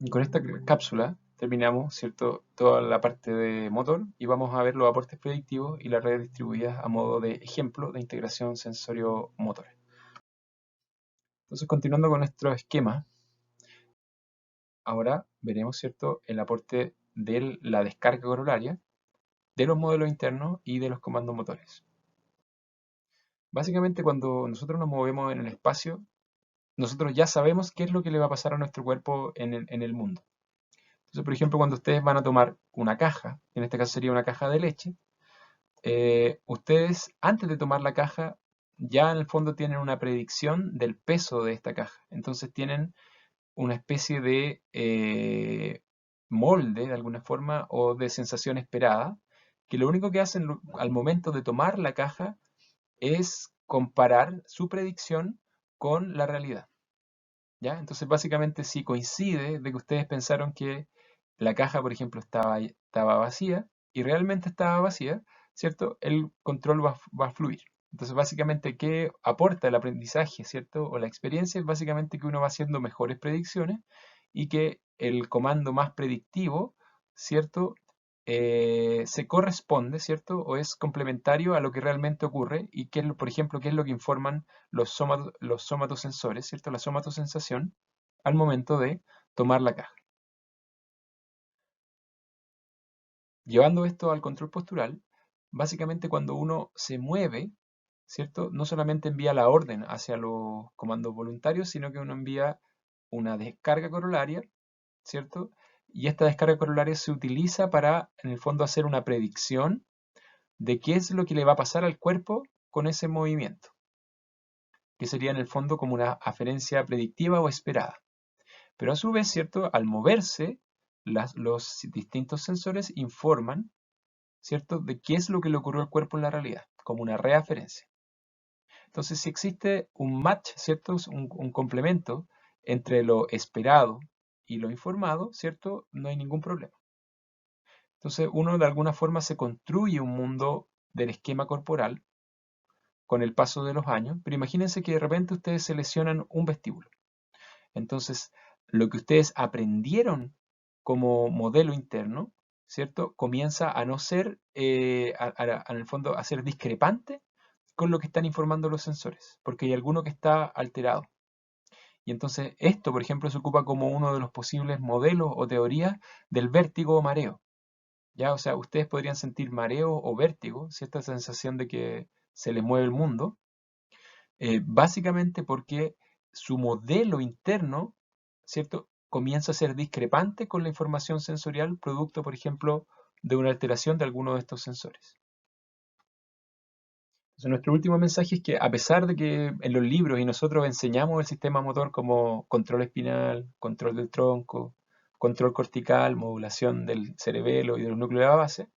Y con esta cápsula terminamos, ¿cierto?, toda la parte de motor y vamos a ver los aportes predictivos y las redes distribuidas a modo de ejemplo de integración sensorio-motor. Entonces, continuando con nuestro esquema, ahora veremos, ¿cierto?, el aporte de la descarga corolaria, de los modelos internos y de los comandos motores. Básicamente, cuando nosotros nos movemos en el espacio, nosotros ya sabemos qué es lo que le va a pasar a nuestro cuerpo en el mundo. Entonces, por ejemplo, cuando ustedes van a tomar una caja, en este caso sería una caja de leche, ustedes antes de tomar la caja ya en el fondo tienen una predicción del peso de esta caja. Entonces tienen una especie de molde de alguna forma o de sensación esperada, que lo único que hacen al momento de tomar la caja es comparar su predicción con la realidad. ¿Ya? Entonces básicamente si coincide de que ustedes pensaron que la caja, por ejemplo, estaba vacía y realmente estaba vacía, ¿cierto? El control va a fluir. Entonces, básicamente, ¿qué aporta el aprendizaje, ¿cierto? O la experiencia es básicamente que uno va haciendo mejores predicciones y que el comando más predictivo, ¿cierto? Se corresponde, ¿cierto? O es complementario a lo que realmente ocurre y qué es por ejemplo, qué es lo que informan los somatosensores, ¿cierto? La somatosensación al momento de tomar la caja. Llevando esto al control postural, básicamente cuando uno se mueve, ¿cierto? No solamente envía la orden hacia los comandos voluntarios, sino que uno envía una descarga corolaria, ¿cierto? Y esta descarga corolaria se utiliza para, en el fondo, hacer una predicción de qué es lo que le va a pasar al cuerpo con ese movimiento, que sería en el fondo como una aferencia predictiva o esperada. Pero a su vez, ¿cierto? Al moverse, los distintos sensores informan, ¿cierto?, de qué es lo que le ocurrió al cuerpo en la realidad, como una reaferencia. Entonces, si existe un match, ¿cierto?, un complemento entre lo esperado y lo informado, ¿cierto?, no hay ningún problema. Entonces, uno de alguna forma se construye un mundo del esquema corporal con el paso de los años, pero imagínense que de repente ustedes seleccionan un vestíbulo. Entonces, lo que ustedes aprendieron como modelo interno, ¿cierto? Comienza a no ser, en el fondo, a ser discrepante con lo que están informando los sensores, porque hay alguno que está alterado. Y entonces esto, por ejemplo, se ocupa como uno de los posibles modelos o teorías del vértigo o mareo. ¿Ya? O sea, ustedes podrían sentir mareo o vértigo, cierta sensación de que se les mueve el mundo, básicamente porque su modelo interno, ¿cierto?, comienza a ser discrepante con la información sensorial producto, por ejemplo, de una alteración de alguno de estos sensores. Entonces, nuestro último mensaje es que a pesar de que en los libros y nosotros enseñamos el sistema motor como control espinal, control del tronco, control cortical, modulación del cerebelo y de los núcleos de la base,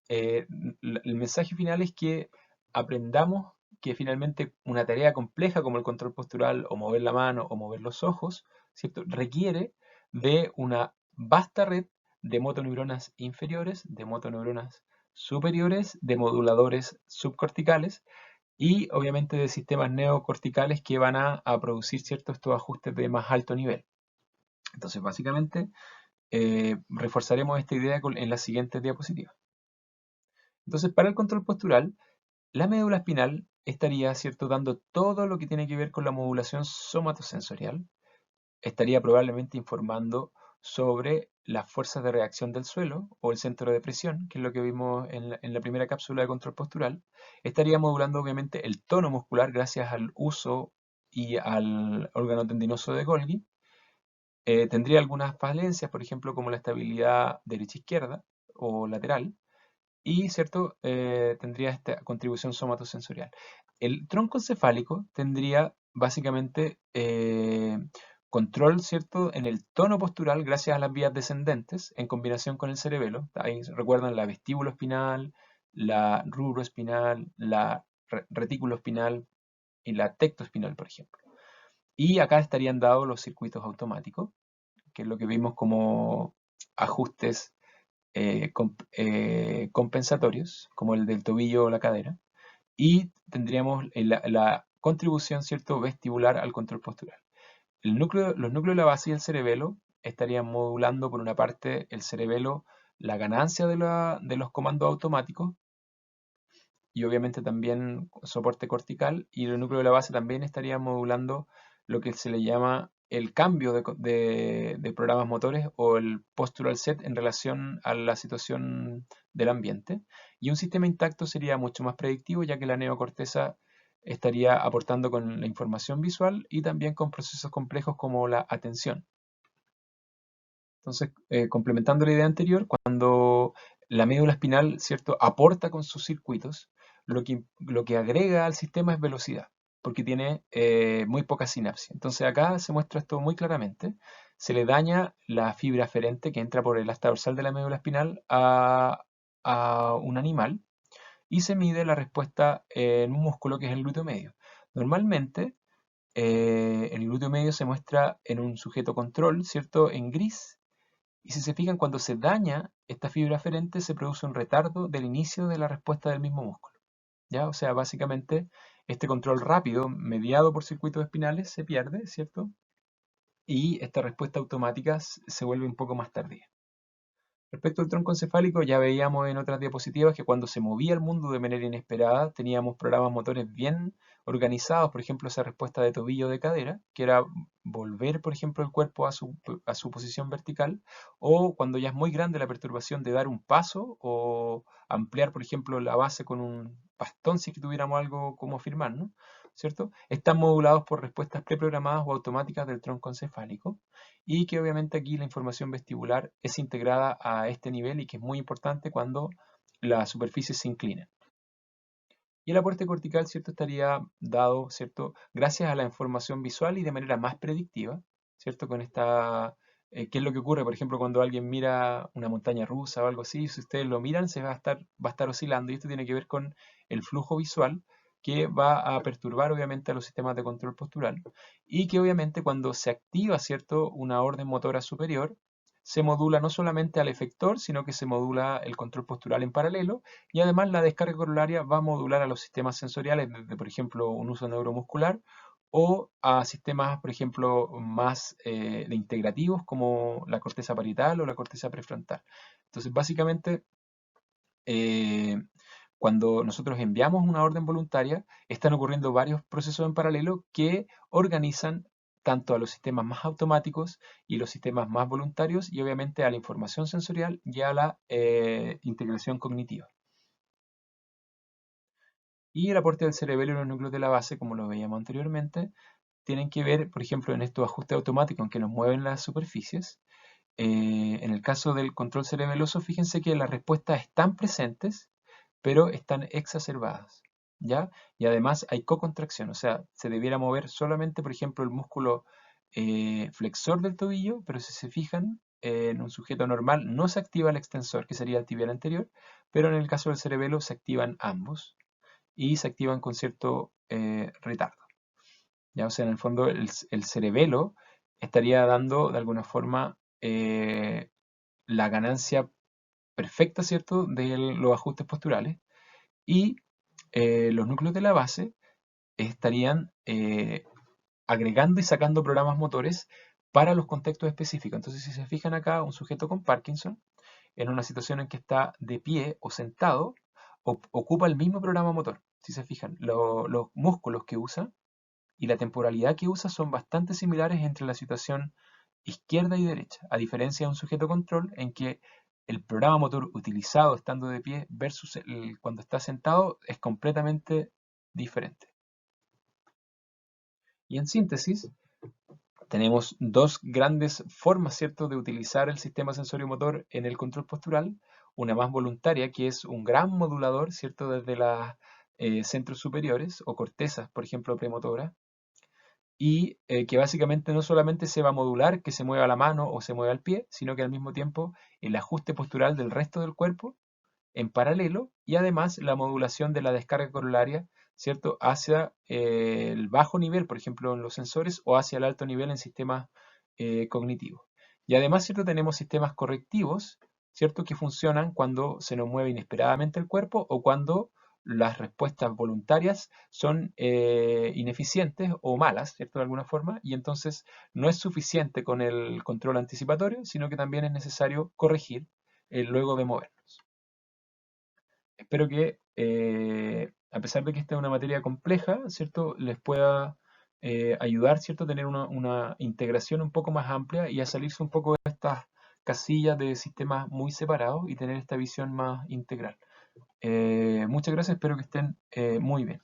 eh, el mensaje final es que aprendamos que finalmente una tarea compleja como el control postural o mover la mano o mover los ojos, ¿cierto?, requiere de una vasta red de motoneuronas inferiores, de motoneuronas superiores, de moduladores subcorticales y obviamente de sistemas neocorticales que van a producir ciertos estos ajustes de más alto nivel. Entonces, básicamente, reforzaremos esta idea en las siguientes diapositivas. Entonces, para el control postural, la médula espinal estaría, ¿cierto?, dando todo lo que tiene que ver con la modulación somatosensorial. Estaría probablemente informando sobre las fuerzas de reacción del suelo o el centro de presión, que es lo que vimos en la primera cápsula de control postural. Estaría modulando obviamente el tono muscular gracias al uso y al órgano tendinoso de Golgi. Tendría algunas falencias, por ejemplo, como la estabilidad derecha-izquierda o lateral y, ¿cierto? Tendría esta contribución somatosensorial. El tronco encefálico tendría básicamente control, ¿cierto?, en el tono postural gracias a las vías descendentes en combinación con el cerebelo. Ahí recuerdan la vestíbulo espinal, la rubro espinal, la retículo espinal y la tecto espinal, por ejemplo. Y acá estarían dados los circuitos automáticos, que es lo que vimos como ajustes compensatorios, como el del tobillo o la cadera, y tendríamos la contribución, ¿cierto?, vestibular al control postural. Los núcleos de la base y el cerebelo estarían modulando por una parte el cerebelo la ganancia de los comandos automáticos y obviamente también soporte cortical, y el núcleo de la base también estaría modulando lo que se le llama el cambio de programas motores o el postural set en relación a la situación del ambiente. Y un sistema intacto sería mucho más predictivo, ya que la neocorteza estaría aportando con la información visual y también con procesos complejos como la atención. Entonces, complementando la idea anterior, cuando la médula espinal, ¿cierto?, aporta con sus circuitos, lo que agrega al sistema es velocidad, porque tiene muy poca sinapsis. Entonces, acá se muestra esto muy claramente. Se le daña la fibra aferente que entra por el asta dorsal de la médula espinal a un animal y se mide la respuesta en un músculo que es el glúteo medio. Normalmente, el glúteo medio se muestra en un sujeto control, ¿cierto?, en gris, y si se fijan, cuando se daña esta fibra aferente, se produce un retardo del inicio de la respuesta del mismo músculo. ¿Ya? O sea, básicamente, este control rápido, mediado por circuitos espinales, se pierde, ¿cierto? Y esta respuesta automática se vuelve un poco más tardía. Respecto al tronco encefálico, ya veíamos en otras diapositivas que cuando se movía el mundo de manera inesperada, teníamos programas motores bien organizados, por ejemplo, esa respuesta de tobillo de cadera, que era volver, por ejemplo, el cuerpo a su posición vertical, o cuando ya es muy grande la perturbación de dar un paso o ampliar, por ejemplo, la base con un bastón si es que tuviéramos algo como firmar, ¿no? ¿Cierto? Están modulados por respuestas preprogramadas o automáticas del tronco encefálico y que obviamente aquí la información vestibular es integrada a este nivel y que es muy importante cuando la superficie se inclina. Y el aporte cortical, ¿cierto?, estaría dado, ¿cierto?, gracias a la información visual y de manera más predictiva, ¿cierto?, con esta, ¿qué es lo que ocurre? Por ejemplo, cuando alguien mira una montaña rusa o algo así, si ustedes lo miran, va a estar oscilando, y esto tiene que ver con el flujo visual que va a perturbar obviamente a los sistemas de control postural y que obviamente cuando se activa, ¿cierto?, una orden motora superior, se modula no solamente al efector, sino que se modula el control postural en paralelo y además la descarga corolaria va a modular a los sistemas sensoriales desde, por ejemplo, un uso neuromuscular o a sistemas, por ejemplo, más de integrativos como la corteza parietal o la corteza prefrontal. Entonces, básicamente, eh, cuando nosotros enviamos una orden voluntaria, están ocurriendo varios procesos en paralelo que organizan tanto a los sistemas más automáticos y los sistemas más voluntarios y obviamente a la información sensorial y a la integración cognitiva. Y el aporte del cerebelo y los núcleos de la base, como lo veíamos anteriormente, tienen que ver, por ejemplo, en estos ajustes automáticos en que nos mueven las superficies. En el caso del control cerebeloso, fíjense que las respuestas están presentes, pero están exacerbadas, ¿ya? Y además hay cocontracción, o sea, se debiera mover solamente, por ejemplo, el músculo flexor del tobillo, pero si se fijan, en un sujeto normal no se activa el extensor, que sería el tibial anterior, pero en el caso del cerebelo se activan ambos y se activan con cierto retardo. ¿Ya? O sea, en el fondo el cerebelo estaría dando de alguna forma la ganancia perfecta, ¿cierto?, de los ajustes posturales y los núcleos de la base estarían agregando y sacando programas motores para los contextos específicos. Entonces, si se fijan acá, un sujeto con Parkinson, en una situación en que está de pie o sentado, ocupa el mismo programa motor. Si se fijan, los músculos que usa y la temporalidad que usa son bastante similares entre la situación izquierda y derecha, a diferencia de un sujeto control en que el programa motor utilizado estando de pie versus cuando está sentado es completamente diferente. Y en síntesis, tenemos dos grandes formas, ¿cierto?, de utilizar el sistema sensorio-motor en el control postural. Una más voluntaria, que es un gran modulador, ¿cierto?, desde los centros superiores o cortezas, por ejemplo, premotora, y que básicamente no solamente se va a modular que se mueva la mano o se mueva el pie, sino que al mismo tiempo el ajuste postural del resto del cuerpo en paralelo y además la modulación de la descarga corolaria, ¿cierto?, hacia el bajo nivel, por ejemplo, en los sensores, o hacia el alto nivel en sistemas cognitivos. Y además, ¿cierto?, tenemos sistemas correctivos, ¿cierto?, que funcionan cuando se nos mueve inesperadamente el cuerpo o cuando las respuestas voluntarias son ineficientes o malas, ¿cierto? De alguna forma, y entonces no es suficiente con el control anticipatorio, sino que también es necesario corregir luego de movernos. Espero que, a pesar de que esta es una materia compleja, ¿cierto? Les pueda ayudar, ¿cierto? A tener una integración un poco más amplia y a salirse un poco de estas casillas de sistemas muy separados y tener esta visión más integral. Muchas gracias, espero que estén muy bien.